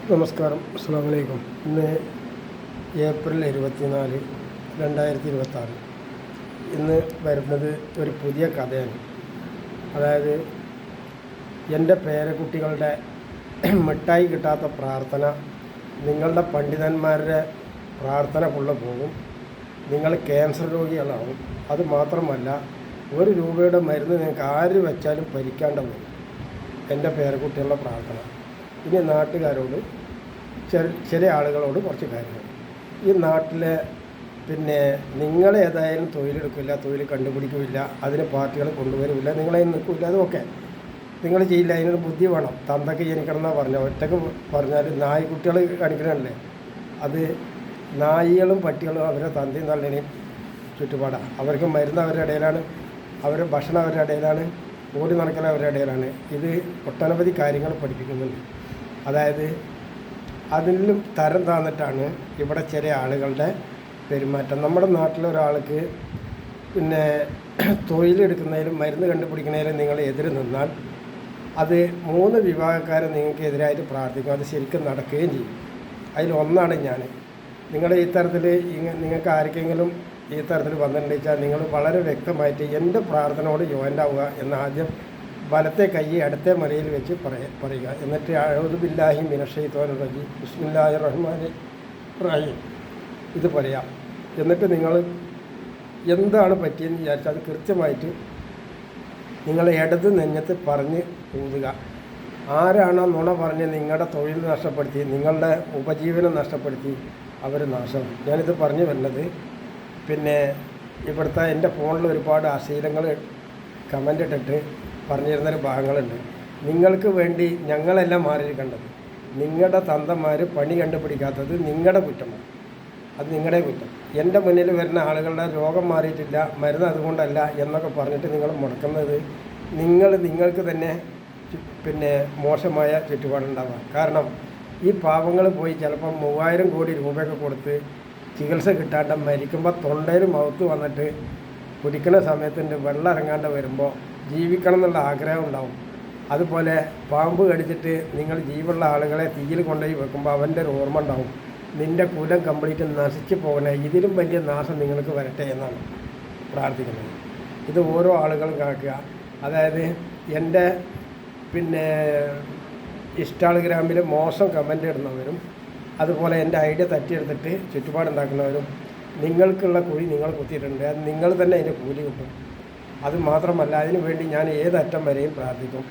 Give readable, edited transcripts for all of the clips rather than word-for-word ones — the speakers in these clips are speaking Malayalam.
നമസ്കാരം, അസ്സലാമു അലൈക്കും. ഇന്ന് ഏപ്രിൽ 24, 2026. ഇന്ന് വരുന്നത് ഒരു പുതിയ കഥയാണ്. അതായത് എൻ്റെ പേരക്കുട്ടികളുടെ മിഠായി കിട്ടാത്ത പ്രാർത്ഥന, നിങ്ങളുടെ പണ്ഡിതന്മാരുടെ പ്രാർത്ഥന കൊള്ള പോകും. നിങ്ങൾ ക്യാൻസർ രോഗികളാവും. അതുമാത്രമല്ല, ₹1 മരുന്ന് നിങ്ങൾക്ക് ആര് വെച്ചാലും ഭരിക്കാണ്ട് പോകും. എൻ്റെ പേരക്കുട്ടികളുടെ പ്രാർത്ഥന. ഇനി നാട്ടുകാരോട്, ചില ആളുകളോട് കുറച്ച് കാര്യങ്ങൾ. ഈ നാട്ടിലെ നിങ്ങളേതായാലും തൊഴിലെടുക്കില്ല, തൊഴിൽ കണ്ടുപിടിക്കില്ല, അതിന് പാർട്ടികൾ കൊണ്ടുവരില്ല, നിങ്ങളതിന് നിൽക്കില്ല. അതൊക്കെ നിങ്ങൾ ചെയ്യില്ല. അതിനൊരു ബുദ്ധി വേണം. തന്തയ്ക്ക് ജനിക്കണമെന്നാണ് പറഞ്ഞത്. ഒറ്റക്ക് പറഞ്ഞാൽ നായ്ക്കുട്ടികൾ കാണിക്കണമല്ലേ, അത് നായികളും പട്ടികളും അവരുടെ തന്തയും തള്ളേനെയും ചുറ്റുപാടാണ്. അവർക്ക് മരുന്ന് അവരുടെ ഇടയിലാണ്, അവരുടെ ഭക്ഷണം അവരുടെ ഇടയിലാണ്, ഓടി നടക്കൽ അവരുടെ ഇടയിലാണ്. ഇത് ഒട്ടനവധി കാര്യങ്ങൾ പഠിപ്പിക്കുന്നുണ്ട്. അതായത് അതിലും തരം താന്നിട്ടാണ് ഇവിടെ ചില ആളുകളുടെ പെരുമാറ്റം. നമ്മുടെ നാട്ടിലൊരാൾക്ക് തൊഴിലെടുക്കുന്നതിലും മരുന്ന് കണ്ടുപിടിക്കുന്നതിലും നിങ്ങൾ എതിര് നിന്നാൽ അത് 3 വിഭാഗക്കാരെ നിങ്ങൾക്ക് എതിരായിട്ട് പ്രാർത്ഥിക്കും. അത് ശരിക്കും നടക്കുകയും ചെയ്യും. അതിലൊന്നാണ് ഞാൻ. നിങ്ങൾ ഈ തരത്തിൽ നിങ്ങൾക്ക് ആർക്കെങ്കിലും ഈ തരത്തിൽ വന്നിട്ടുണ്ടെച്ചാൽ നിങ്ങൾ വളരെ വ്യക്തമായിട്ട് എൻ്റെ പ്രാർത്ഥനയോട് ജോയിൻ്റ് ആവുക എന്നാദ്യം വലത്തെ കൈ അടുത്ത മലയിൽ വെച്ച് പറയുക. എന്നിട്ട് അഊദു ബില്ലാഹി മിനശ് ശൈത്വാനിർ റജീം ബിസ്മില്ലാഹിർ റഹ്മാനിർ റഹീം ഇത് പറയാം. എന്നിട്ട് നിങ്ങൾ എന്താണ് പറ്റിയെന്ന് വിചാരിച്ചാൽ അത് കൃത്യമായിട്ട് നിങ്ങൾ ഇടത് നെഞ്ഞത്ത് പറഞ്ഞ് ഊതുക. ആരാണോ നുണ പറഞ്ഞ് നിങ്ങളുടെ തൊഴിൽ നഷ്ടപ്പെടുത്തി, നിങ്ങളുടെ ഉപജീവനം നഷ്ടപ്പെടുത്തി, അവർ നാശം. ഞാനിത് പറഞ്ഞു വരുന്നത് ഇവിടുത്തെ എൻ്റെ ഫോണിൽ ഒരുപാട് അശ്ലീലങ്ങൾ കമൻ്റ് ഇട്ടിട്ട് പറഞ്ഞിരുന്നൊരു ഭാഗങ്ങളുണ്ട്. നിങ്ങൾക്ക് വേണ്ടി ഞങ്ങളെല്ലാം മാറിയിരിക്കേണ്ടത്. നിങ്ങളുടെ തന്തന്മാർ പണി കണ്ടുപിടിക്കാത്തത് നിങ്ങളുടെ കുറ്റമാണ്. അത് നിങ്ങളുടെ കുറ്റം. എൻ്റെ മുന്നിൽ വരുന്ന ആളുകളുടെ രോഗം മാറിയിട്ടില്ല, മരുന്ന് അതുകൊണ്ടല്ല എന്നൊക്കെ പറഞ്ഞിട്ട് നിങ്ങൾ മുടക്കുന്നത് നിങ്ങൾക്ക് തന്നെ മോശമായ ചുറ്റുപാടുണ്ടാവുക. കാരണം ഈ പാവങ്ങൾ പോയി ചിലപ്പം 3000 കോടി രൂപയൊക്കെ കൊടുത്ത് ചികിത്സ കിട്ടാണ്ട് മരിക്കുമ്പോൾ തൊണ്ടയിൽ മൗത്ത് വന്നിട്ട് കുടിക്കുന്ന സമയത്തിൻ്റെ വെള്ളം ഇറങ്ങാണ്ട് വരുമ്പോൾ ജീവിക്കണം എന്നുള്ള ആഗ്രഹം ഉണ്ടാവും. അതുപോലെ പാമ്പ് കടിച്ചിട്ട് നിങ്ങൾ ജീവുള്ള ആളുകളെ തീയിൽ കൊണ്ടുപോയി വെക്കുമ്പോൾ അവൻ്റെ ഒരു ഓർമ്മ ഉണ്ടാവും. നിൻ്റെ കുലം കംപ്ലീറ്റ് നശിച്ചു പോകണേ, ഇതിലും വലിയ നാശം നിങ്ങൾക്ക് വരട്ടെ എന്നാണ് പ്രാർത്ഥിക്കുന്നത്. ഇത് ഓരോ ആളുകളും കാക്കുക. അതായത് എൻ്റെ ഇൻസ്റ്റാഗ്രാമിൽ മോശം കമൻ്റ് ഇടുന്നവരും അതുപോലെ എൻ്റെ ഐഡിയ തട്ടിയെടുത്തിട്ട് ചുറ്റുപാടുണ്ടാക്കുന്നവരും നിങ്ങൾക്കുള്ള കുഴി നിങ്ങൾ കുത്തിയിട്ടുണ്ട്. അത് നിങ്ങൾ തന്നെ അതിൻ്റെ കൂലി കിട്ടും. അത് മാത്രമല്ല, അതിനു വേണ്ടി ഞാൻ ഏതറ്റം വരെയും പ്രാർത്ഥിക്കും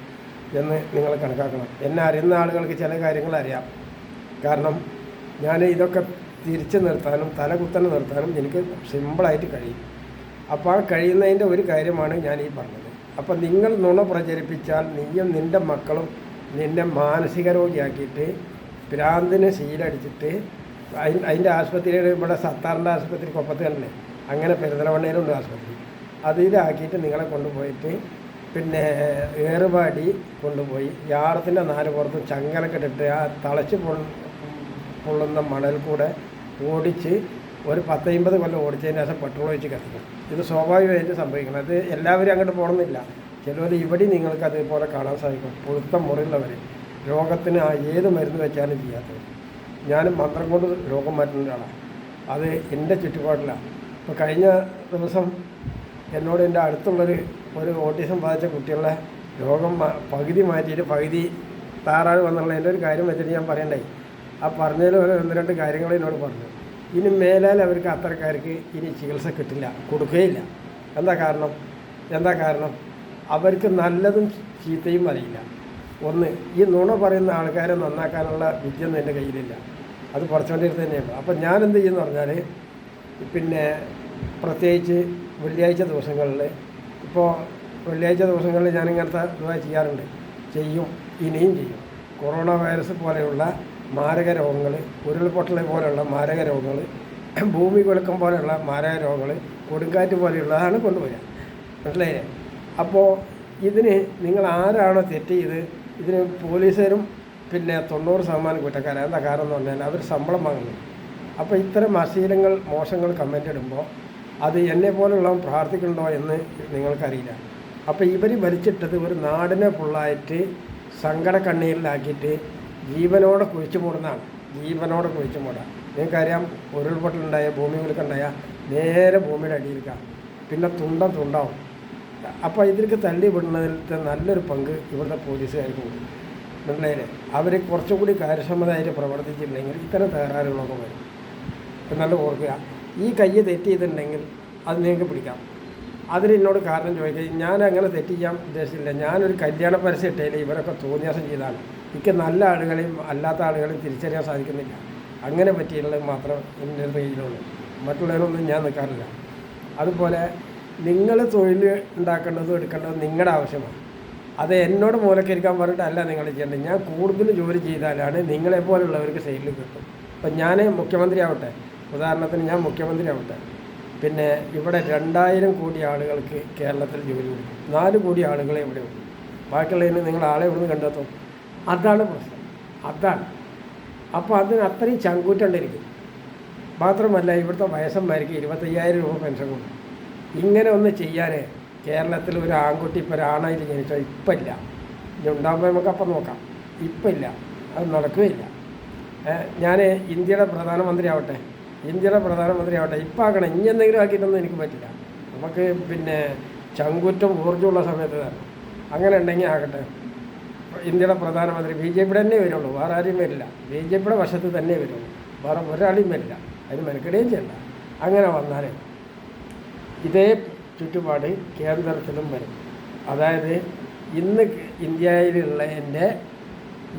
എന്ന് നിങ്ങൾ കണക്കാക്കണം. എന്നെ അറിയുന്ന ആളുകൾക്ക് ചില കാര്യങ്ങൾ അറിയാം. കാരണം ഞാൻ ഇതൊക്കെ തിരിച്ചു നിർത്താനും തലകുത്തനെ നിർത്താനും എനിക്ക് സിമ്പിളായിട്ട് കഴിയും. അപ്പോൾ ആ കഴിയുന്നതിൻ്റെ ഒരു കാര്യമാണ് ഞാൻ ഈ പറഞ്ഞത്. അപ്പോൾ നിങ്ങൾ നുണ പ്രചരിപ്പിച്ചാൽ നീയും നിൻ്റെ മക്കളും നിന്നെ മാനസിക രോഗിയാക്കിയിട്ട് ഭ്രാന്തിന് ശീലടിച്ചിട്ട് അതിൻ്റെ ആശുപത്രിയിൽ ഇവിടെ സത്താറിൻ്റെ ആശുപത്രി കൊപ്പത്തുകണ്ടല്ലേ, അങ്ങനെ പെരുന്തൽമണ്ണയിലുണ്ട് ആശുപത്രി, അതിലാക്കിയിട്ട് നിങ്ങളെ കൊണ്ടുപോയിട്ട് ഏറുപാടി കൊണ്ടുപോയി യാറത്തിൻ്റെ 4 പുറത്തും ചങ്ങലൊക്കെ ഇട്ടിട്ട് ആ തളച്ച് പൊള്ളുന്ന മണൽ കൂടെ ഓടിച്ച് ഒരു 10-50 കൊല്ലം ഓടിച്ചതിന് ശേഷം പെട്രോൾ ഒഴിച്ച് കത്തിക്കും. ഇത് സ്വാഭാവികമായിട്ട് സംഭവിക്കണം. അത് എല്ലാവരും അങ്ങോട്ട് പോകണമെന്നില്ല. ചിലവർ ഇവിടെ നിങ്ങൾക്ക് അതേപോലെ കാണാൻ സാധിക്കും. പുഴുത്ത മുറിയുള്ളവർ, രോഗത്തിന് ഏത് മരുന്ന് വെച്ചാലും ചെയ്യാത്തത്. ഞാനും മന്ത്രം കൊണ്ട് രോഗം മാറ്റുന്ന ഒരാളാണ്. അത് എൻ്റെ ചുറ്റുപാടിലാണ്. ഇപ്പോൾ കഴിഞ്ഞ ദിവസം എന്നോട് എൻ്റെ അടുത്തുള്ളൊരു ഓട്ടിസം ബാധിച്ച കുട്ടികളുടെ രോഗം പകുതി മാറ്റിയിട്ട് പകുതി താറാവ് വന്നുള്ള എൻ്റെ ഒരു കാര്യം വെച്ചിട്ട് ഞാൻ പറയണ്ടായി. ആ പറഞ്ഞതിൽ ഒരു 1-2 കാര്യങ്ങൾ എന്നോട് പറഞ്ഞു. ഇനി മേലാൽ അവർക്ക് അത്തരക്കാർക്ക് ഇനി ചികിത്സ കിട്ടില്ല, കൊടുക്കുകയില്ല. എന്താ കാരണം അവർക്ക് നല്ലതും ചീത്തയും അറിയില്ല. ഒന്ന്, ഈ നുണ പറയുന്ന ആൾക്കാരെ നന്നാക്കാനുള്ള വിദ്യൊന്നും എൻ്റെ കയ്യിലില്ല. അത് കുറച്ചുകൊണ്ടിരുന്ന് തന്നെയാണ്. അപ്പം ഞാൻ എന്ത് ചെയ്യുമെന്ന് പറഞ്ഞാൽ പ്രത്യേകിച്ച് വെള്ളിയാഴ്ച ദിവസങ്ങളിൽ, ഇപ്പോൾ വെള്ളിയാഴ്ച ദിവസങ്ങളിൽ ഞാനിങ്ങനത്തെ ഇതുമായി ചെയ്യും, ഇനിയും ചെയ്യും. കൊറോണ വൈറസ് പോലെയുള്ള മാരക രോഗങ്ങൾ, ഉരുൾപൊട്ടൽ പോലെയുള്ള മാരക രോഗങ്ങൾ, ഭൂമി കുലുക്കം പോലെയുള്ള മാരക രോഗങ്ങൾ, കൊടുങ്കാറ്റ് പോലെയുള്ളതാണ് കൊണ്ടുവരിക. മനസ്സിലായില്ലേ? അപ്പോൾ ഇതിന് നിങ്ങൾ ആരാണോ തെറ്റ് ചെയ്ത്, ഇതിന് പോലീസുകാരും 90% കുറ്റക്കാരാണ്. എന്താ കാരണം എന്ന് പറഞ്ഞാൽ അവർ ശമ്പളം വാങ്ങുന്നു. അപ്പോൾ ഇത്തരം അശ്ലീലങ്ങൾ, മോശങ്ങൾ കമൻ്റ് ഇടുമ്പോൾ അത് എന്നെപ്പോലുള്ള പ്രാർത്ഥിക്കണ്ടോ എന്ന് നിങ്ങൾക്കറിയില്ല. അപ്പോൾ ഇവർ വലിച്ചിട്ടത് ഒരു നാടിനെ ഫുള്ളായിട്ട് സങ്കട കണ്ണീരിലാക്കിയിട്ട് ജീവനോടെ കുഴിച്ചു മൂടുന്നതാണ്. ജീവനോടെ കുഴിച്ചു മൂടാം. നിങ്ങൾക്കറിയാം, ഉരുൾപൊട്ടലുണ്ടായ ഭൂമി കുലുക്കുണ്ടായ നേരെ ഭൂമിയുടെ അടിയിലേക്കാം, പിന്നെ തുണ്ടാവും. അപ്പോൾ ഇതിലേക്ക് തള്ളി വിടുന്നതിലത്തെ നല്ലൊരു പങ്ക് ഇവിടുത്തെ പോലീസുകാർക്ക് കൊടുക്കും. മനസ്സിലായില്ലേ? അവർ കുറച്ചും കൂടി കാര്യക്ഷമതയായിട്ട് പ്രവർത്തിച്ചിട്ടുണ്ടെങ്കിൽ ഇത്തരം തകരാറുകളൊക്കെ വരും. നല്ല ഓർക്കുക, ഈ കൈ തെറ്റ് ചെയ്തിട്ടുണ്ടെങ്കിൽ അത് നിങ്ങൾക്ക് പിടിക്കാം. അതിന് എന്നോട് കാരണം ചോദിക്കുക. ഞാൻ അങ്ങനെ തെറ്റ് ചെയ്യാൻ ഉദ്ദേശിച്ചില്ല. ഞാനൊരു കല്യാണ പരസ്യം ഇട്ടതിൽ ഇവരൊക്കെ തോന്നിയാസം ചെയ്താണ്. എനിക്ക് നല്ല ആളുകളെയും അല്ലാത്ത ആളുകളെയും തിരിച്ചറിയാൻ സാധിക്കുന്നില്ല. അങ്ങനെ പറ്റിയിട്ടുള്ളത് മാത്രം എൻ്റെ കയ്യിലുള്ളൂ. മറ്റുള്ളവരൊന്നും ഞാൻ നിൽക്കാറില്ല. അതുപോലെ നിങ്ങൾ തൊഴിൽ ഉണ്ടാക്കേണ്ടതും എടുക്കേണ്ടതും നിങ്ങളുടെ ആവശ്യമാണ്. അത് എന്നോട് മൂലക്കരിക്കാൻ പറഞ്ഞിട്ടല്ല നിങ്ങൾ ചെയ്യേണ്ടത്. ഞാൻ കൂടുതൽ ജോലി ചെയ്താലാണ് നിങ്ങളെപ്പോലുള്ളവർക്ക് സൈഡിൽ കിട്ടും. ഇപ്പം ഞാൻ മുഖ്യമന്ത്രി ആവട്ടെ, ഉദാഹരണത്തിന് ഞാൻ മുഖ്യമന്ത്രി ആവട്ടെ, പിന്നെ ഇവിടെ 2000 കോടി ആളുകൾക്ക് കേരളത്തിൽ ജോലി കൊടുക്കും. 4 കോടി ആളുകളെ ഇവിടെ ഉണ്ട്. ബാക്കിയുള്ളതിന് നിങ്ങൾ ആളെ ഇവിടുന്ന് കണ്ടെത്തും. അതാണ് പ്രശ്നം. അതാണ്. അപ്പോൾ അതിന് അത്രയും ചങ്കൂറ്റുണ്ടിരിക്കും. മാത്രമല്ല, ഇവിടുത്തെ വയസ്സന്മാർക്ക് 25,000 രൂപ പെൻഷൻ കൊടുക്കും. ഇങ്ങനെ ഒന്ന് ചെയ്യാൻ കേരളത്തിൽ ഒരു ആൺകുട്ടി ഇപ്പോൾ ഒരാണായിട്ട് ജനിച്ചാൽ ഇപ്പം ഇല്ല. ഇനി ഉണ്ടാകുമ്പോൾ നമുക്കപ്പം നോക്കാം. ഇപ്പം ഇല്ല, അത് നടക്കുകയില്ല. ഞാൻ ഇന്ത്യയുടെ പ്രധാനമന്ത്രി ആവട്ടെ, ഇപ്പം ആക്കണം. ഇനി എന്തെങ്കിലും ആക്കിയിട്ടൊന്നും എനിക്ക് പറ്റില്ല. നമുക്ക് പിന്നെ ചങ്കുറ്റം ഊർജ്ജമുള്ള സമയത്ത് തന്നെ അങ്ങനെ ഉണ്ടെങ്കിൽ ആകട്ടെ. ഇന്ത്യയുടെ പ്രധാനമന്ത്രി BJPയുടെ തന്നെ വരുള്ളൂ, വേറെ ആരെയും വരില്ല. BJPയുടെ വശത്ത് തന്നെ വരുള്ളൂ, വേറെ ഒരാളെയും വരില്ല. അതിന് മെനക്കെടുകയും ചെയ്യണ്ട. അങ്ങനെ വന്നാൽ ഇതേ ചുറ്റുപാട് കേന്ദ്രത്തിലും വരും. അതായത് ഇന്ന് ഇന്ത്യയിലുള്ള എൻ്റെ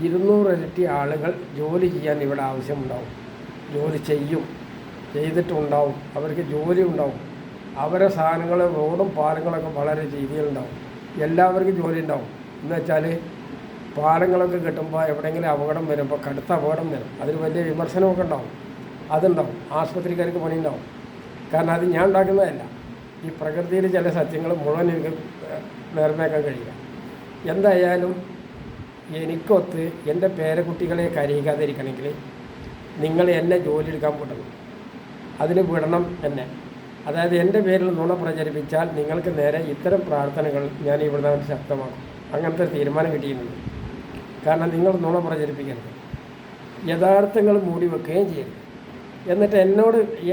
200 ഇരട്ടി ആളുകൾ ജോലി ചെയ്യാൻ ഇവിടെ ആവശ്യമുണ്ടാവും. ജോലി ചെയ്തിട്ടുണ്ടാവും. അവർക്ക് ജോലി ഉണ്ടാവും. അവരെ സാധനങ്ങൾ, റോഡും പാലങ്ങളൊക്കെ വളരെ രീതിയിലുണ്ടാവും. എല്ലാവർക്കും ജോലി ഉണ്ടാവും. എന്ന് വെച്ചാൽ പാലങ്ങളൊക്കെ കിട്ടുമ്പോൾ എവിടെയെങ്കിലും അപകടം വരുമ്പോൾ കടുത്ത അപകടം വരും. അതിന് വലിയ വിമർശനമൊക്കെ ഉണ്ടാവും. അതുണ്ടാവും. ആശുപത്രിക്കാർക്ക് പണി ഉണ്ടാവും. കാരണം അത് ഞാൻ ഉണ്ടാക്കുന്നതല്ല. ഈ പ്രകൃതിയിൽ ചില സത്യങ്ങൾ മുഴുവൻ എനിക്ക് നേർമയാക്കാൻ കഴിയില്ല. എന്തായാലും എനിക്കൊത്ത് എൻ്റെ പേരക്കുട്ടികളെ കരയിക്കാതിരിക്കണമെങ്കിൽ നിങ്ങൾ എന്നെ ജോലി എടുക്കാൻ വിടണം. അതിന് വിടണം എന്നെ. അതായത് എൻ്റെ പേരിൽ നുണ പ്രചരിപ്പിച്ചാൽ നിങ്ങൾക്ക് നേരെ ഇത്തരം പ്രാർത്ഥനകൾ ഞാൻ ഇവിടെ ശക്തമാക്കും. അങ്ങനത്തെ തീരുമാനം കിട്ടിയിട്ടുണ്ട്. കാരണം നിങ്ങൾ നുണ പ്രചരിപ്പിക്കരുത്, യഥാർത്ഥങ്ങൾ മൂടി വെക്കുകയും ചെയ്യരുത്. എന്നിട്ട്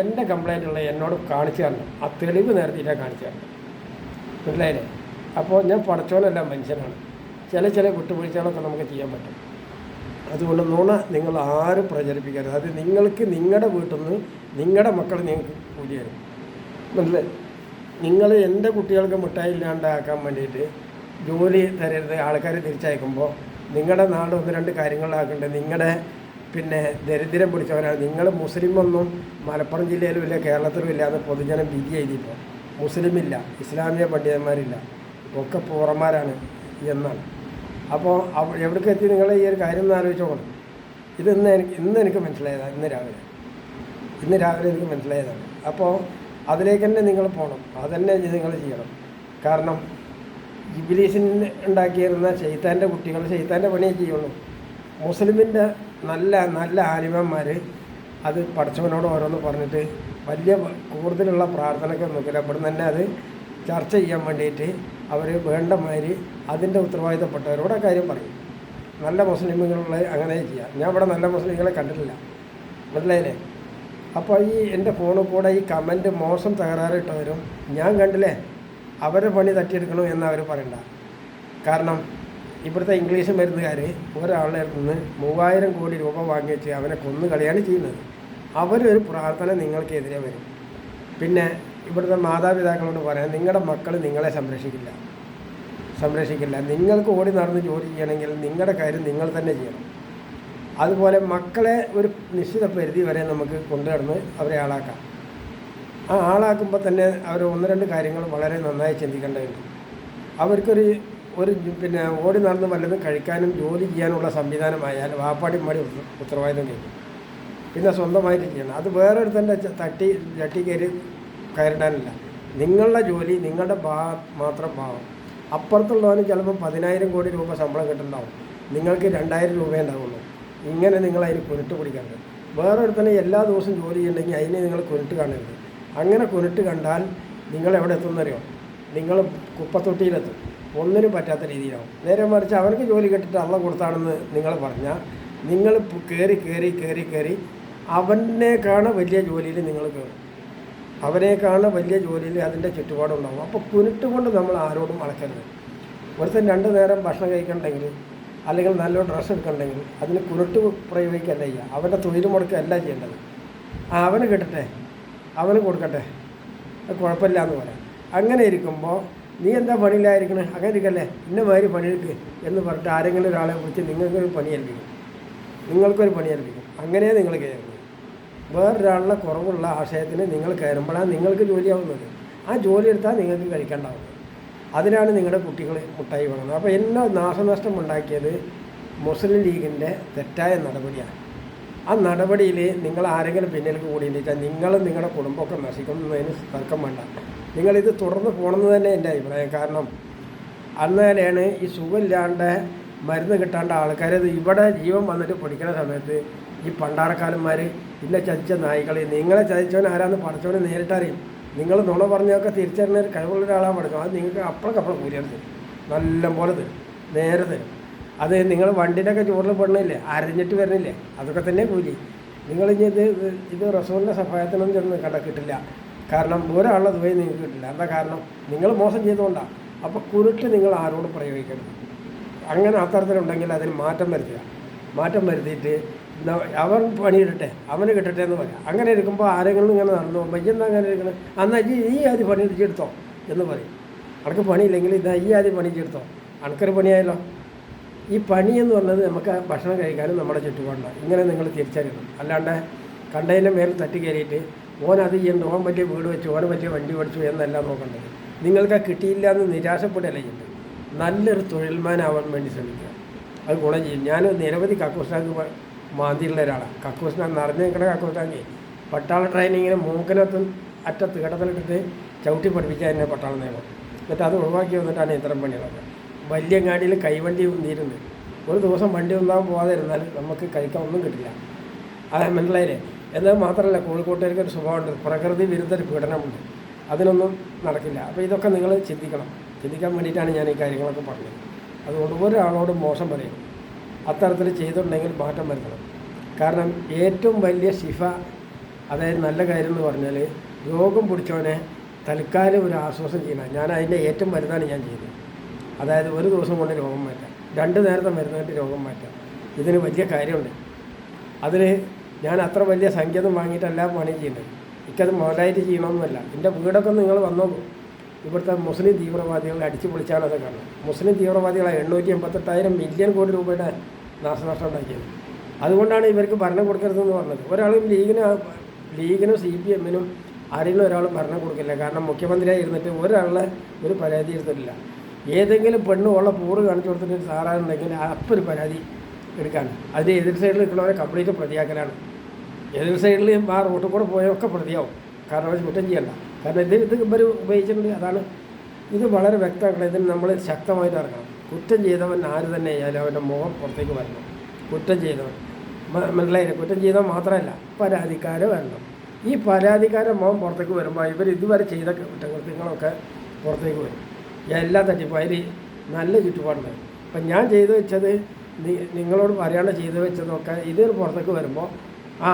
എൻ്റെ കംപ്ലൈൻറ്റുള്ള എന്നോട് കാണിച്ചു തരണം. ആ തെളിവ് നേരത്തിയിട്ടാണ് കാണിച്ചു തരണം. മനസ്സിലായില്ലേ? അപ്പോൾ ഞാൻ പഠിച്ചോനല്ല, മനുഷ്യനാണ്. ചില വിട്ടുവീഴ്ചകളൊക്കെ നമുക്ക് ചെയ്യാൻ പറ്റും. അതുകൊണ്ട് നുണ നിങ്ങൾ ആരും പ്രചരിപ്പിക്കരുത്. അത് നിങ്ങൾക്ക് നിങ്ങളുടെ വീട്ടിൽ നിന്ന് നിങ്ങളുടെ മക്കൾ നിങ്ങൾക്ക് കൂലി തരും. മനസ്സിലായി? നിങ്ങൾ എൻ്റെ കുട്ടികൾക്ക് മിഠായി ഇല്ലാണ്ടാക്കാൻ വേണ്ടിയിട്ട് ജോലി തരരുത്. ആൾക്കാരെ തിരിച്ചയക്കുമ്പോൾ നിങ്ങളുടെ നാട് 1-2 കാര്യങ്ങളാക്കേണ്ടത്. നിങ്ങളുടെ പിന്നെ ദരിദ്രം പിടിച്ചവരാണ് നിങ്ങൾ. മുസ്ലിമൊന്നും മലപ്പുറം ജില്ലയിലും ഇല്ല, കേരളത്തിലും ഇല്ലാതെ പൊതുജനം വിധി എഴുതിയപ്പോൾ മുസ്ലിമില്ല, ഇസ്ലാമിക പണ്ഡിതന്മാരില്ല, ഒക്കെ പൂർവന്മാരാണ് എന്നാണ്. അപ്പോൾ എവിടേക്ക് എത്തി നിങ്ങൾ ഈ ഒരു കാര്യം ഒന്ന് ആലോചിച്ചോക്കണം. ഇന്ന് എനിക്ക് മനസ്സിലായതാണ്. ഇന്ന് രാവിലെ എനിക്ക് മനസ്സിലായതാണ്. അപ്പോൾ അതിലേക്ക് തന്നെ നിങ്ങൾ പോകണം. അതന്നെ നിങ്ങൾ ചെയ്യണം. കാരണം ഇബ്ലീസിന് ഉണ്ടാക്കിയിരുന്ന ശൈത്താൻ്റെ കുട്ടികൾ ശൈത്താൻ്റെ പണിയേ ചെയ്യുള്ളൂ. മുസ്ലിമിൻ്റെ നല്ല ആലിമന്മാർ അത് പഠിച്ചവനോട് ഓരോന്ന് പറഞ്ഞിട്ട് വലിയ കൂടുതലുള്ള പ്രാർത്ഥനയ്ക്ക് നോക്കില്ല. ഇവിടെ തന്നെ അത് ചർച്ച ചെയ്യാൻ വേണ്ടിയിട്ട് അവർ വേണ്ട മാതിരി അതിൻ്റെ ഉത്തരവാദിത്തപ്പെട്ടവരോട് കാര്യം പറയും. നല്ല മുസ്ലിമുകളുള്ള അങ്ങനെ ചെയ്യാം. ഞാൻ ഇവിടെ നല്ല മുസ്ലിങ്ങളെ കണ്ടിട്ടില്ല. മനസ്സിലായില്ലേ? അപ്പോൾ ഈ എൻ്റെ ഫോണിൽ കൂടെ ഈ കമൻറ്റ് മോശം തകരാറിട്ടവരും ഞാൻ കണ്ടില്ലേ, അവരുടെ പണി തട്ടിയെടുക്കണം എന്നവർ പറയണ്ട. കാരണം ഇവിടുത്തെ ഇംഗ്ലീഷ് മരുന്നുകാർ ഒരാളുടെ നിന്ന് 3000 കോടി രൂപ വാങ്ങി വെച്ച് അവനെ കൊന്നുകളയാണ് ചെയ്യുന്നത്. അവരൊരു പ്രാർത്ഥന നിങ്ങൾക്കെതിരെ വരും. പിന്നെ ഇവിടുത്തെ മാതാപിതാക്കളോട് പറയാം, നിങ്ങളുടെ മക്കൾ നിങ്ങളെ സംരക്ഷിക്കില്ല. നിങ്ങൾക്ക് ഓടി നടന്ന് ജോലി ചെയ്യണമെങ്കിൽ നിങ്ങളുടെ കാര്യം നിങ്ങൾ തന്നെ ചെയ്യണം. അതുപോലെ മക്കളെ ഒരു നിശ്ചിത പരിധി വരെ നമുക്ക് കൊണ്ടുനടന്ന് അവരെ ആളാക്കാം. ആ ആളാക്കുമ്പോൾ തന്നെ അവർ 1-2 കാര്യങ്ങൾ വളരെ നന്നായി ചിന്തിക്കേണ്ടതുണ്ട്. അവർക്കൊരു പിന്നെ ഓടി നടന്ന് വല്ലതും കഴിക്കാനും ജോലി ചെയ്യാനുള്ള സംവിധാനമായാൽ വാപ്പാടിമാടി ഉത്തരവാദിത്തം ചെയ്യും. പിന്നെ സ്വന്തമായിട്ട് ചെയ്യണം. അത് വേറൊരുത്തൻ്റെ ചട്ടി കയറിടാനില്ല. നിങ്ങളുടെ ജോലി നിങ്ങളുടെ മാത്രം ഭാവം. അപ്പുറത്തുള്ളവന് ചിലപ്പോൾ 10,000 കോടി രൂപ ശമ്പളം കിട്ടുന്നുണ്ടാവും, നിങ്ങൾക്ക് 2,000 രൂപയേ ഉണ്ടാവുള്ളൂ. ഇങ്ങനെ നിങ്ങളതിന് കുരുട്ട് പിടിക്കരുത്. വേറൊരുത്തന്നെ എല്ലാ ദിവസവും ജോലി ചെയ്യണമെങ്കിൽ അതിനെ നിങ്ങൾ കുരുട്ട് കാണരുത്. അങ്ങനെ കുരുട്ട് കണ്ടാൽ നിങ്ങളെവിടെ എത്തുന്നറിയോ? നിങ്ങൾ കുപ്പത്തൊട്ടിയിലെത്തും. ഒന്നിനും പറ്റാത്ത രീതിയിലാവും. നേരെ മറിച്ച് അവർക്ക് ജോലി കിട്ടിയിട്ട് അള്ള കൊടുത്താണെന്ന് നിങ്ങൾ പറഞ്ഞാൽ നിങ്ങൾ കയറി അവനേക്കാണ് വലിയ ജോലിയിൽ നിങ്ങൾ കയറും. അവനേക്കാണ് വലിയ ജോലിയിൽ അതിൻ്റെ ചുറ്റുപാടുണ്ടാകും. അപ്പോൾ കുരുട്ട് കൊണ്ട് നമ്മൾ ആരോടും അളക്കരുത്. ഒരുത്തൻ 2 നേരം ഭക്ഷണം കഴിക്കണമെങ്കിൽ അല്ലെങ്കിൽ നല്ലൊരു ഡ്രസ്സ് എടുക്കണമെങ്കിൽ അതിന് കുരുട്ട് പ്രയോഗിക്കല്ല ചെയ്യുക. അവൻ്റെ തൊഴിൽ മുടക്കല്ല ചെയ്യേണ്ടത്. അവന് കിട്ടട്ടെ, അവന് കൊടുക്കട്ടെ, കുഴപ്പമില്ല എന്ന് പറയാം. അങ്ങനെ ഇരിക്കുമ്പോൾ നീ എന്താ പണിയിലായിരിക്കണേ, അങ്ങനെ ഇരിക്കല്ലേ, ഇന്ന മാതിരി പണിയെടുക്ക് എന്ന് പറഞ്ഞിട്ട് ആരെങ്കിലും ഒരാളെ വിളിച്ച് നിങ്ങൾക്കൊരു പണി ഏൽപ്പിക്കും. അങ്ങനെ നിങ്ങൾ കയറുന്നത്. വേറൊരാളുടെ കുറവുള്ള ആശയത്തിന് നിങ്ങൾ കയറുമ്പോഴാണ് നിങ്ങൾക്ക് ജോലിയാവുന്നത്. ആ ജോലി എടുത്താൽ നിങ്ങൾക്ക് കഴിക്കേണ്ടാവുന്നത്. അതിനാണ് നിങ്ങളുടെ കുട്ടികൾ മുട്ടായി വാങ്ങുന്നത്. അപ്പോൾ എന്നെ നാശനഷ്ടം ഉണ്ടാക്കിയത് മുസ്ലിം ലീഗിൻ്റെ തെറ്റായ നടപടിയാണ്. ആ നടപടിയിൽ നിങ്ങൾ ആരെങ്കിലും പിന്നിലേക്ക് കൂടിയിട്ടാൽ നിങ്ങളും നിങ്ങളുടെ കുടുംബമൊക്കെ നശിക്കുന്നതിന് തർക്കം വേണ്ട. നിങ്ങളിത് തുടർന്ന് പോകണമെന്ന് തന്നെ എൻ്റെ അഭിപ്രായം. കാരണം അന്നേരമാണ് ഈ സുഖമില്ലാണ്ട് മരുന്ന് കിട്ടാണ്ട ആൾക്കാർ ഇവിടെ ജീവൻ വന്നിട്ട് പഠിക്കുന്ന സമയത്ത് ഈ പണ്ടാരക്കാലന്മാർ ഇന്നെ ചതിച്ച നായികൾ, നിങ്ങളെ ചതിച്ചവൻ ആരാന്ന് പഠിച്ചവനെ നേരിട്ടറിയും. നിങ്ങൾ നുണ പറഞ്ഞൊക്കെ തിരിച്ചറിഞ്ഞ ഒരു കഴിവുള്ള ഒരാളാണ് പഠിച്ചത്. അത് നിങ്ങൾക്ക് അപ്പളക്കപ്പളം കൂലിയാണ് തരും, നല്ലപോലെ തരും, നേരെ തരും. അത് നിങ്ങൾ വണ്ടിൻ്റെയൊക്കെ ചോറിൽ പെടണില്ലേ, അരഞ്ഞിട്ട് വരണില്ലേ, അതൊക്കെ തന്നെ കൂലി. നിങ്ങളിനി ഇത് റസൂലിൻ്റെ സഹായത്തിനൊന്നും ചെന്ന് കിട്ടില്ല. കാരണം ഒരാളുടെ ദുബൈ നിങ്ങൾക്ക് കിട്ടില്ല. എന്താ കാരണം? നിങ്ങൾ മോശം ചെയ്തുകൊണ്ടാണ്. അപ്പോൾ കുരുട്ട് നിങ്ങൾ ആരോടും പ്രയോഗിക്കരുത്. അങ്ങനെ അത്തരത്തിലുണ്ടെങ്കിൽ അതിന് മാറ്റം വരുത്തിയിട്ട് അവൻ പണിയിടട്ടെ, അവന് കിട്ടട്ടെ എന്ന് പറയാം. അങ്ങനെ ഇരിക്കുമ്പോൾ ആരെങ്കിലും ഇങ്ങനെ നടന്നു പോകുമ്പോൾ എന്താ അങ്ങനെ ഇരിക്കണം, എന്നാൽ ഈ ആദ്യം പണിയെടുത്തെടുത്തോ എന്ന് പറയും. അനക്ക് പണിയില്ലെങ്കിൽ ഇതാ ഈ ആദ്യം പണിയെടുത്തോ, അനക്കൊരു പണിയായല്ലോ. ഈ പണി എന്ന് പറഞ്ഞത് നമുക്ക് ഭക്ഷണം കഴിക്കാനും നമ്മുടെ ചുറ്റുപാടാണ്. ഇങ്ങനെ നിങ്ങൾ തിരിച്ചറിയണം. അല്ലാണ്ട് കണ്ടതിൻ്റെ മേലെ തട്ടി കയറിയിട്ട് ഓനത് ചെയ്യണ്ട, ഓൻ വലിയ വീട് വെച്ചു, ഓൻ വലിയ വണ്ടി പഠിച്ചു എന്നല്ല നോക്കേണ്ടത്. നിങ്ങൾക്ക് കിട്ടിയില്ല എന്ന് നിരാശപ്പെടല്ല ചെയ്യുന്നത്. നല്ലൊരു തൊഴിൽമാനാവാൻ വേണ്ടി ശ്രമിക്കുക. അത് ഗുണം ചെയ്യും. ഞാൻ നിരവധി കക്കൂസ്റ്റാങ്ക് മാന്തിയുള്ള ഒരാളാണ്. കക്കൂസ്റ്റാങ്ക് നിറഞ്ഞു നിൽക്കുന്ന കക്കൂസ്റ്റാങ്ക് പട്ടാള ട്രെയിനിങ്ങിന് മൂക്കിനകത്തും അറ്റത്ത് കിടത്തിലിട്ടിട്ട് ചവിട്ടി പഠിപ്പിച്ചാൽ തന്നെ പട്ടാള നിയമം. എന്നിട്ട് അത് ഒഴിവാക്കി വന്നിട്ടാണ് ഇത്തരം പണികളൊക്കെ. വലിയങ്ങാടിയിൽ കൈവണ്ടി നീരുണ്ട്. ഒരു ദിവസം വണ്ടി ഒന്നാൻ പോകാതെ ഇരുന്നാൽ നമുക്ക് കഴിക്കാൻ ഒന്നും കിട്ടില്ല. അത് മനസ്സിലായില്ലേ? എന്നാൽ മാത്രമല്ല, കോഴിക്കോട്ടുകാർക്ക് ഒരു സ്വഭാവമുണ്ട്, പ്രകൃതി വിരുദ്ധ ഒരു പീഡനമുണ്ട്. അതിനൊന്നും നടക്കില്ല. അപ്പോൾ ഇതൊക്കെ നിങ്ങൾ ചിന്തിക്കാൻ വേണ്ടിയിട്ടാണ് ഞാൻ ഈ കാര്യങ്ങളൊക്കെ പറഞ്ഞത്. അതുകൊണ്ട് ഒരാളോട് മോശം പറയും. അത്തരത്തിൽ ചെയ്തിട്ടുണ്ടെങ്കിൽ മാറ്റം വരുത്തണം. കാരണം ഏറ്റവും വലിയ ശിഫ, അതായത് നല്ല കാര്യം എന്ന് പറഞ്ഞാൽ രോഗം പിടിച്ചവനെ തൽക്കാലം ഒരു ആശ്വാസം ചെയ്യണം. ഞാൻ അതിൻ്റെ ഏറ്റവും വലുതാണ് ഞാൻ ചെയ്യുന്നത്. അതായത് ഒരു ദിവസം കൊണ്ട് രോഗം മാറ്റാം, 2 നേരത്തെ മരുന്നിട്ട് രോഗം മാറ്റാം. ഇതിന് വലിയ കാര്യമുണ്ട്. അതിന് ഞാൻ അത്ര വലിയ സംഖ്യ ഒന്നും വാങ്ങിയിട്ടല്ല പണി ചെയ്യുന്നത്. എനിക്കത് മുതലായിട്ട് ചെയ്യണമെന്നല്ല. എൻ്റെ വീടൊക്കെ നിങ്ങൾ വന്നോ, ഇവിടുത്തെ മുസ്ലിം തീവ്രവാദികളെ അടിച്ചു പൊളിച്ചാണ് അത് കാണുന്നത്. മുസ്ലിം തീവ്രവാദികളെ 888,000 മില്യൺ കോടി രൂപയുടെ നാശനഷ്ടം ഉണ്ടാക്കിയത്. അതുകൊണ്ടാണ് ഇവർക്ക് ഭരണം കൊടുക്കരുതെന്ന് പറഞ്ഞത്. ഒരാളും ലീഗിനും CPM-നും ആരെങ്കിലും ഒരാൾ ഭരണം കൊടുക്കില്ല. കാരണം മുഖ്യമന്ത്രിയായി ഇരുന്നിട്ട് ഒരാളെ ഒരു പരാതി എടുത്തിട്ടില്ല. ഏതെങ്കിലും പെണ്ണ് ഉള്ള പൂറ് കാണിച്ചു കൊടുത്തിട്ട് സാറാണെന്നുണ്ടെങ്കിൽ അപ്പം ഒരു പരാതി എടുക്കാണ്. അതിൻ്റെ എതിർ സൈഡിൽ നിൽക്കുന്നവരെ കംപ്ലീറ്റ് പ്രതിയാക്കലാണ്. എതിർ സൈഡിൽ ആ റോട്ടിൽ കൂടെ പോയൊക്കെ പ്രതിയാവും. കാരണം അവർ കുറ്റം ചെയ്യണ്ട. കാരണം ഇത് ഇവർ ഉപയോഗിച്ചിട്ടുണ്ട്. അതാണ് ഇത് വളരെ വ്യക്തമാക്കണം. ഇതിന് നമ്മൾ ശക്തമായിട്ട് ഇറങ്ങണം. കുറ്റം ചെയ്തവൻ ആര് തന്നെ ആയാലും അവൻ്റെ മുഖം പുറത്തേക്ക് വരണം. കുറ്റം ചെയ്തവൻ മനസ്സിലായില്ല. കുറ്റം ചെയ്തവൻ മാത്രമല്ല, പരാതിക്കാരെ വരണം. ഈ പരാതിക്കാരെ മുഖം പുറത്തേക്ക് വരുമ്പോൾ ഇവർ ഇതുവരെ ചെയ്ത കുറ്റകൃത്യങ്ങളൊക്കെ പുറത്തേക്ക് വരും. എല്ലാ തട്ടിപ്പും അതിൽ നല്ല ചുറ്റുപാടുണ്ട്. അപ്പം ഞാൻ ചെയ്തു വെച്ചത് നിങ്ങളോട് പറയാണ്ട് ചെയ്തു വെച്ചതൊക്കെ ഇത് പുറത്തേക്ക് വരുമ്പോൾ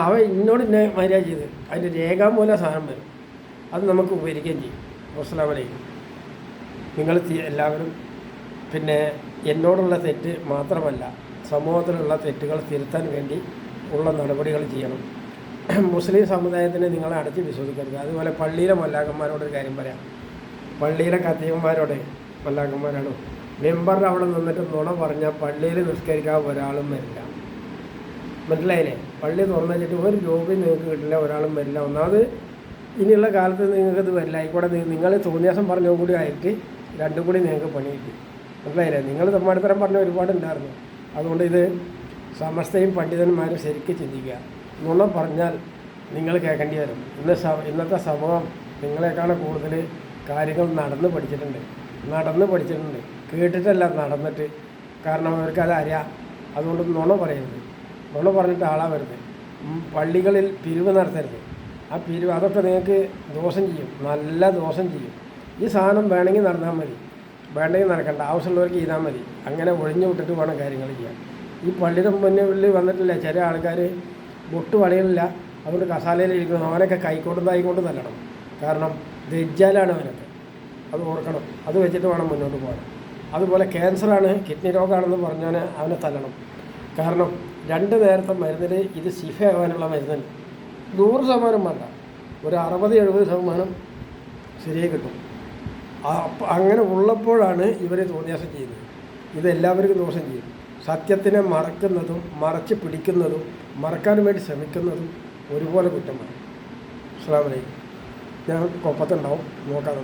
അവൻ എന്നോട് ഇന്നെ മര്യാദ ചെയ്ത് അതിൻ്റെ രേഖാമൂല സാധനം വരും. അത് നമുക്ക് ഉപകരിക്കുകയും ചെയ്യും. അസ്സലാമു അലൈക്കും. നിങ്ങൾ എല്ലാവരും പിന്നെ എന്നോടുള്ള തെറ്റ് മാത്രമല്ല, സമൂഹത്തിലുള്ള തെറ്റുകൾ തിരുത്താൻ വേണ്ടി ഉള്ള നടപടികൾ ചെയ്യണം. മുസ്ലിം സമുദായത്തിനെ നിങ്ങളെ അടച്ച് വിശ്വസിക്കരുത്. അതുപോലെ പള്ളിയിലെ മല്ലാക്കന്മാരോടൊരു കാര്യം പറയാം. പള്ളിയിലെ കത്തീവന്മാരോട് മല്ലാക്കന്മാരാണ് മെമ്പറിൻ്റെ അവിടെ നിന്നിട്ട് നുണ പറഞ്ഞാൽ പള്ളിയിൽ നിസ്കരിക്കാൻ ഒരാളും വരില്ല. മനസ്സിലായില്ലേ? പള്ളി തുറന്നു വെച്ചിട്ട് ഒരു രൂപയും നിങ്ങൾക്ക് കിട്ടില്ല, ഒരാളും വരില്ല. ഒന്നാമത് ഇനിയുള്ള കാലത്ത് നിങ്ങൾക്കത് വരില്ല. ആയിക്കോട്ടെ, നിങ്ങൾ തോന്നിയാസം പറഞ്ഞതും കൂടി ആയിട്ട് 2 കൂടി നിങ്ങൾക്ക് പണി കിട്ടി. മനസ്സിലായില്ലേ? നിങ്ങൾ തമ്മാടിത്തരം പറഞ്ഞ ഒരുപാടുണ്ടായിരുന്നു. അതുകൊണ്ട് ഇത് സമസ്തയും പണ്ഡിതന്മാരും ശരിക്കും ചിന്തിക്കുക. നുണ പറഞ്ഞാൽ നിങ്ങൾ കേൾക്കേണ്ടി വരും. ഇന്നത്തെ സമൂഹം നിങ്ങളെക്കാളും കൂടുതൽ കാര്യങ്ങൾ നടന്ന് പഠിച്ചിട്ടുണ്ട്. കേട്ടിട്ടല്ല, നടന്നിട്ട്. കാരണം അവർക്കത് അറിയാം. അതുകൊണ്ട് നുണ പറയരുത്. നുണ പറഞ്ഞിട്ട് ആളാവരുത്. പള്ളികളിൽ പിരിവ് നടത്തരുത്. ആ പിരിവ് അതൊക്കെ നിങ്ങൾക്ക് ദോഷം ചെയ്യും, നല്ല ദോഷം ചെയ്യും. ഈ സാധനം വേണമെങ്കിൽ നടന്നാൽ മതി, വേണ്ടെങ്കിൽ നടക്കണ്ട. ആവശ്യമുള്ളവർക്ക് ചെയ്താൽ മതി. അങ്ങനെ ഒഴിഞ്ഞു വിട്ടിട്ട് വേണം കാര്യങ്ങൾ ചെയ്യാൻ. ഈ പള്ളിയുടെ മുന്നിൽ വന്നിട്ടില്ല ചില ആൾക്കാർ ബൊട്ട് വളയില്ല, അതുകൊണ്ട് കസാലയിൽ ഇരിക്കണം. അവനൊക്കെ കൈക്കൊണ്ടും തല്ലണം. കാരണം ദജ്ജാലാണ് അവനൊക്കെ, അത് ഓർക്കണം. അത് വെച്ചിട്ട് വേണം മുന്നോട്ട് പോകാൻ. അതുപോലെ ക്യാൻസറാണ്, കിഡ്നി രോഗമാണെന്ന് പറഞ്ഞാൽ അവനെ തല്ലണം. കാരണം 2 നേരത്തെ മരുന്നിൽ ഇത് ശിഫയാവാനുള്ള മരുന്നുണ്ട്. 100% വേണ്ട, ഒരു 60-70% ശരിയായി കിട്ടും. അങ്ങനെ ഉള്ളപ്പോഴാണ് ഇവർ തോന്നിയാസം ചെയ്യുന്നത്. ഇതെല്ലാവർക്കും ദോഷം ചെയ്യും. സത്യത്തിനെ മറക്കുന്നതും മറച്ച് പിടിക്കുന്നതും മറക്കാൻ വേണ്ടി ശ്രമിക്കുന്നതും ഒരുപോലെ കുറ്റമാണ്. അസ്സലാമു അലൈക്കും. ഞാൻ കൊപ്പത്തുണ്ടാവും, നോക്കാതെ